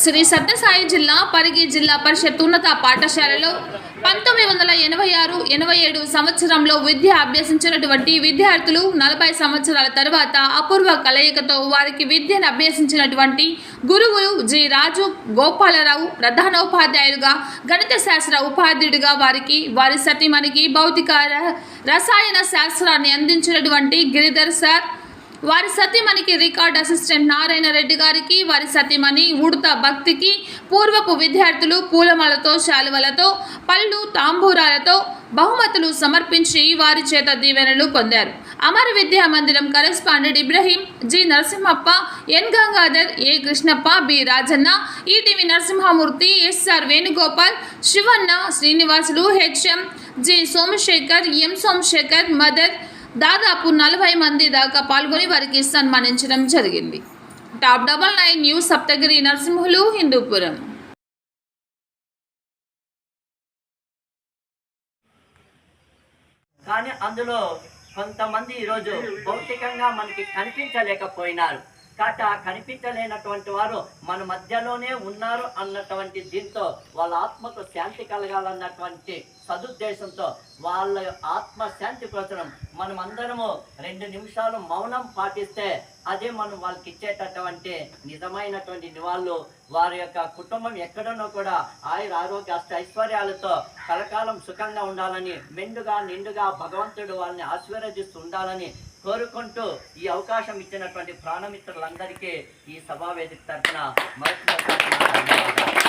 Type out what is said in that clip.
శ్రీ సత్యసాయి జిల్లా పరిగి జిల్లా పరిషత్ ఉన్నత పాఠశాలలో 1986-87 సంవత్సరంలో విద్య అభ్యసించినటువంటి విద్యార్థులు 40 సంవత్సరాల తర్వాత అపూర్వ కలయికతో వారికి విద్యను అభ్యసించినటువంటి గురువులు జి రాజు గోపాలరావు ప్రధానోపాధ్యాయులుగా, గణిత శాస్త్ర ఉపాధ్యాయుడిగా వారి సతీమణికి భౌతిక రసాయన శాస్త్రాన్ని అందించినటువంటి గిరిధర్ సార్, వారి సతీమణికి రికార్డ్ అసిస్టెంట్ నారాయణ రెడ్డి గారికి, వారి సతీమణి ఉడత భక్తికి పూర్వపు విద్యార్థులు పూలమాలతో, శాలువలతో, పళ్ళు, తాంబూరాలతో బహుమతులు సమర్పించి వారి చేత దీవెనలు పొందారు. Amara Vidya Mandiram correspondent Ibrahim, G Narasimhappa, N Gangadhar, A Krishnappa, B Rajanna, ETV Narasimhamurthy, SR Venugopal, Sivanna, Srinivasulu, HM, G Somashekar, M Somashekar, mother దాదాపు 40 మంది దాకా పాల్గొని వారికి సన్మానించడం జరిగింది. Top 99 news Saptagiri Narasimhulu, Hindupur. కానీ అందులో కొంతమంది ఈరోజు భౌతికంగా మనకి కనిపించలేకపోయినారు. కాబట్టి ఆ కనిపించలేనటువంటి వారు మన మధ్యలోనే ఉన్నారు అన్నటువంటి దీంతో వాళ్ళ ఆత్మకు శాంతి కలగాలన్నటువంటి సదుద్దేశంతో వాళ్ళ ఆత్మశాంతి కోసం మనం అందరము 2 నిమిషాలు మౌనం పాటిస్తే అదే మనం వాళ్ళకి ఇచ్చేటటువంటి నిజమైనటువంటి నివాళులు. వారి యొక్క కుటుంబం ఎక్కడనో కూడా ఆరోగ్య ఐశ్వర్యాలతో కలకాలం సుఖంగా ఉండాలని, మెండుగా నిండుగా భగవంతుడు వాళ్ళని ఆశీర్వదిస్తూ ఉండాలని కోరుకుంటూ ఈ అవకాశం ఇచ్చినటువంటి ప్రాణమిత్రులందరికీ ఈ సభావేదిక తరఫున మరొక